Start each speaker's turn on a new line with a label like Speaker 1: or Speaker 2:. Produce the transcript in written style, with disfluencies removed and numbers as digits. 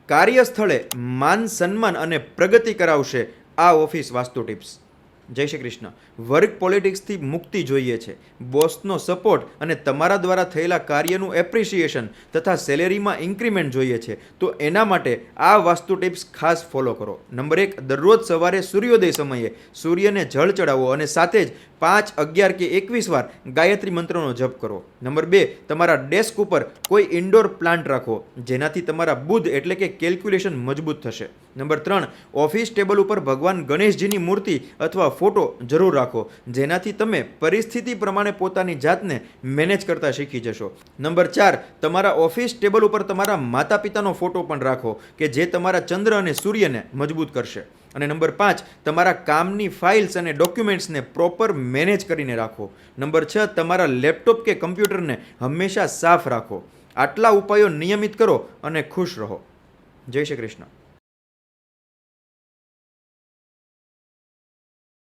Speaker 1: કાર્યસ્થળે માન સન્માન અને પ્રગતિ કરાવશે આ ઓફિસ વાસ્તુ ટિપ્સ. જય શ્રી કૃષ્ણ. વર્ક પોલિટિક્સથી મુક્તિ જોઈએ છે, બોસનો સપોર્ટ અને તમારા દ્વારા થયેલા કાર્યનું એપ્રિસિએશન તથા સેલેરીમાં ઇન્ક્રીમેન્ટ જોઈએ છે, તો એના માટે આ વાસ્તુ ટિપ્સ ખાસ ફોલો કરો. નંબર 1, દરરોજ સવારે સૂર્યોદય સમયે સૂર્યને જળ ચડાવો અને સાથે જ 5, 11 કે 21 વાર ગાયત્રી મંત્રનો જપ કરો. નંબર 2, તમારા ડેસ્ક ઉપર કોઈ ઇન્ડોર પ્લાન્ટ રાખો, જેનાથી તમારા બુદ્ધ એટલે કે કેલ્ક્યુલેશન મજબૂત થશે. નંબર 3, ઓફિસ ટેબલ ઉપર ભગવાન ગણેશજીની મૂર્તિ અથવા ફોટો જરૂર રાખો, જેનાથી તમે પરિસ્થિતિ પ્રમાણે પોતાની જાતને મેનેજ કરતા શીખી જશો. નંબર 4, તમારા ઓફિસ ટેબલ ઉપર તમારા માતા પિતાનો ફોટો પણ રાખો કે જે તમારા ચંદ્ર અને સૂર્યને મજબૂત કરશે. અને નંબર 5, તમારા કામની ફાઇલ્સ અને ડોક્યુમેન્ટ્સને પ્રોપર મેનેજ કરીને રાખો. નંબર 6, તમારા લેપટોપ કે કમ્પ્યુટરને હંમેશા સાફ રાખો. આટલા ઉપાયો નિયમિત કરો અને ખુશ રહો. જય શ્રી કૃષ્ણ.